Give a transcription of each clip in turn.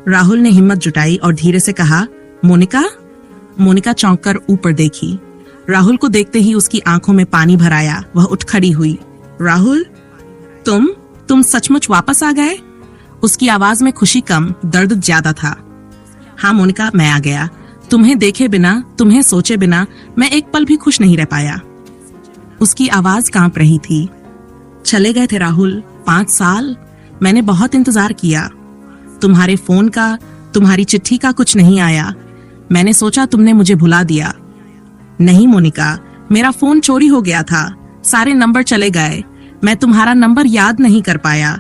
राहुल ने हिम्मत जुटाई और धीरे से कहा, मोनिका। मोनिका चौंक कर ऊपर देखी। राहुल को देखते ही उसकी आंखों में पानी भर आया। वह उठ खड़ी हुई। राहुल, तुम सचमुच वापस आ गए? उसकी आवाज में खुशी कम, दर्द ज्यादा था। हाँ मोनिका, मैं आ गया। तुम्हें देखे बिना, तुम्हें सोचे बिना मैं एक पल भी खुश नहीं रह पाया। उसकी आवाज कांप रही थी। चले गए थे राहुल, 5 साल। मैंने बहुत इंतजार किया। तुम्हारे फोन का, तुम्हारी चिट्ठी का कुछ नहीं आया। मैंने सोचा तुमने मुझे भुला दिया। नहीं मोनिका, मेरा फोन चोरी हो गया था। सारे नंबर चले गए। मैं तुम्हारा नंबर याद नहीं कर पाया।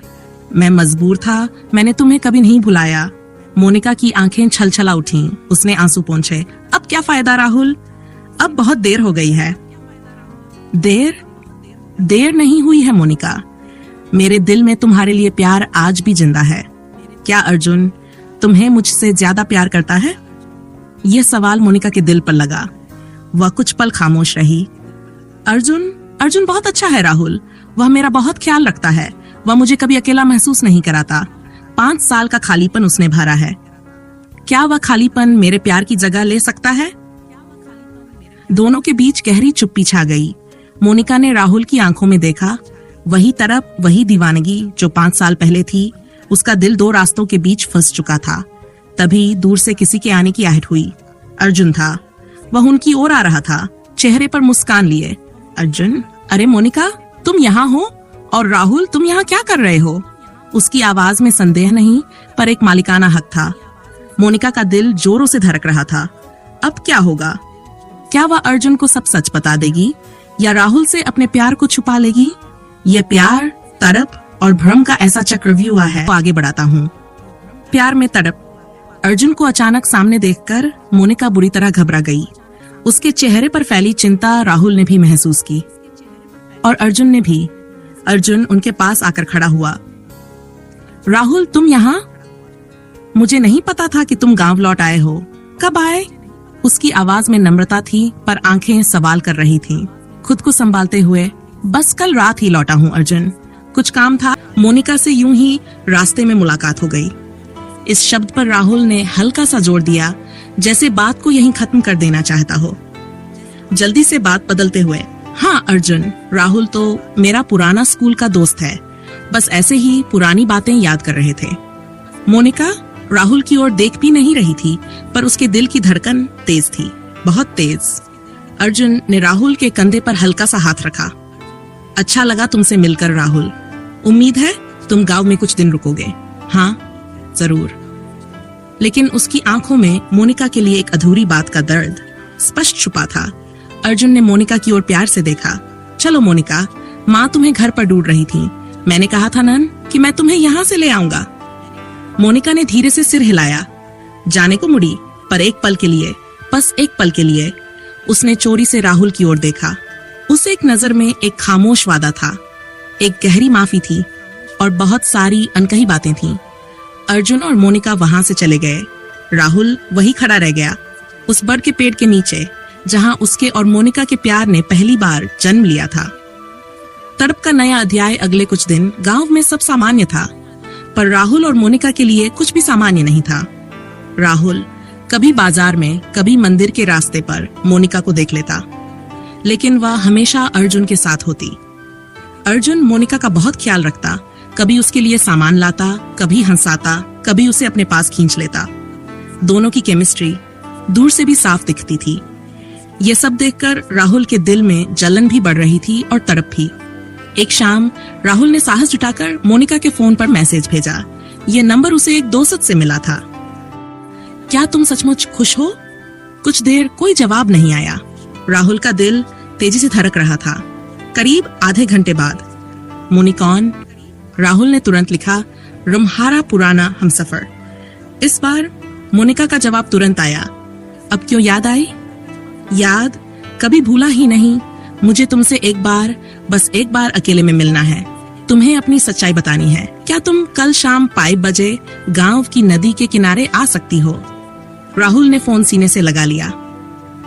मैं मजबूर था। मैंने तुम्हें कभी नहीं भुलाया। मोनिका की आंखें छलछला उठीं। उसने आंसू पोंछे। अब क्या फायदा राहुल, अब बहुत देर हो गई है। देर नहीं हुई है मोनिका। मेरे दिल में तुम्हारे लिए प्यार आज भी जिंदा है। क्या अर्जुन तुम्हें मुझसे ज्यादा प्यार करता है? यह सवाल मोनिका के दिल पर लगा। वह कुछ पल खामोश रही। अर्जुन बहुत अच्छा है राहुल। वह मेरा बहुत ख्याल रखता है। वह मुझे कभी अकेला महसूस नहीं कराता। 5 साल का खालीपन उसने भरा है। क्या वह खालीपन मेरे प्यार की जगह ले सकता है? दोनों के बीच गहरी चुप्पी छा गई। मोनिका ने राहुल की आंखों में देखा। वही तड़प, वही दीवानगी जो 5 साल पहले थी। उसका दिल 2 रास्तों के बीच फंस चुका था। तभी दूर से किसी के आने की आहट हुई। अर्जुन था। वह उनकी ओर आ रहा था, चेहरे पर मुस्कान लिए। अर्जुन, अरे मोनिका, तुम यहाँ हो? और राहुल, तुम यहाँ क्या कर रहे हो? उसकी आवाज में संदेह नहीं, पर एक मालिकाना हक था। मोनिका का दिल जोरों से धड़क रहा था। अब क्या होगा? क्या वह अर्जुन को सब सच बता देगी या राहुल से अपने प्यार को छुपा लेगी? यह प्यार, तड़प और भ्रम का ऐसा चक्रव्यूह है। तो आगे बढ़ाता हूँ। प्यार में तड़प। अर्जुन को अचानक सामने देखकर मोनिका बुरी तरह घबरा गई। उसके चेहरे पर फैली चिंता राहुल ने भी महसूस की और अर्जुन ने भी। अर्जुन उनके पास आकर खड़ा हुआ। राहुल, तुम यहाँ? मुझे नहीं पता था कि तुम गांव लौट आए हो। कब आए? उसकी आवाज में नम्रता थी, पर आंखें सवाल कर रही थीं। खुद को संभालते हुए, बस कल रात ही लौटा हूँ अर्जुन। कुछ काम था। मोनिका से यूं ही रास्ते में मुलाकात हो गई। इस शब्द पर राहुल ने हल्का सा जोर दिया, जैसे बात को यहीं खत्म कर देना चाहता हो। जल्दी से बात बदलते हुए, हाँ अर्जुन, राहुल तो मेरा पुराना स्कूल का दोस्त है। बस ऐसे ही पुरानी बातें याद कर रहे थे। मोनिका राहुल की ओर देख भी नहीं रही थी, पर उसके दिल की धड़कन तेज थी, बहुत तेज। अर्जुन ने राहुल के कंधे पर हल्का सा हाथ रखा। अच्छा लगा तुमसे मिलकर राहुल। उम्मीद है तुम गांव में कुछ दिन रुकोगे। हाँ जरूर। लेकिन उसकी आंखों में मोनिका के लिए एक अधूरी बात का दर्द स्पष्ट छुपा था। अर्जुन ने मोनिका की ओर प्यार से देखा। चलो मोनिका, माँ तुम्हें घर पर ढूंढ रही थी। मैंने कहा था नन कि मैं तुम्हें यहाँ से ले आऊंगा। मोनिका ने धीरे से सिर हिलाया। जाने को मुड़ी, पर एक पल के लिए, बस एक पल के लिए उसने चोरी से राहुल की ओर देखा। उस एक नजर में एक खामोश वादा था, एक गहरी माफी थी और बहुत सारी अनकही बातें थीं। अर्जुन और मोनिका वहां से चले गए। राहुल वही खड़ा रह गया, उस बड़ के पेड़ के नीचे, जहां उसके और मोनिका के प्यार ने पहली बार जन्म लिया था। तड़प का नया अध्याय अगले कुछ दिन। गांव में सब सामान्य था, पर राहुल और मोनिका के लिए कुछ भी सामान्य नहीं था। राहुल कभी बाजार में, कभी मंदिर के रास्ते पर मोनिका को देख लेता, लेकिन वह हमेशा अर्जुन के साथ होती। अर्जुन मोनिका का बहुत ख्याल रखता, कभी उसके लिए सामान लाता, कभी हंसाता, कभी उसे अपने पास खींच लेता। दोनों की केमिस्ट्री दूर से भी साफ दिखती थी। ये सब देखकर राहुल के दिल में जलन भी बढ़ रही थी और तड़प भी। एक शाम राहुल ने साहस जुटाकर मोनिका के फोन पर मैसेज भेजा। ये नंबर उसे एक दोस्त से मिला था। क्या तुम सचमुच खुश हो? कुछ देर कोई जवाब नहीं आया। राहुल का दिल तेजी से धड़क रहा था। करीब आधे घंटे बाद, मोनिकॉन? राहुल ने तुरंत लिखा, रम्हारा पुराना हमसफर। इस बार मोनिका का जवाब तुरंत आया। अब क्यों याद आई? याद कभी भूला ही नहीं। मुझे तुमसे एक बार, बस एक बार अकेले में मिलना है। तुम्हें अपनी सच्चाई बतानी है। क्या तुम कल शाम 5 बजे गांव की नदी के किनारे आ सकती हो? राहुल ने फोन सीने से लगा लिया।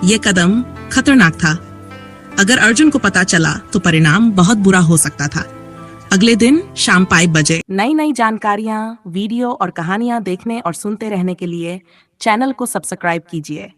ये कदम खतरनाक था। अगर अर्जुन को पता चला तो परिणाम बहुत बुरा हो सकता था। अगले दिन शाम 5 बजे नई नई जानकारियाँ, वीडियो और कहानियाँ देखने और सुनते रहने के लिए चैनल को सब्सक्राइब कीजिए।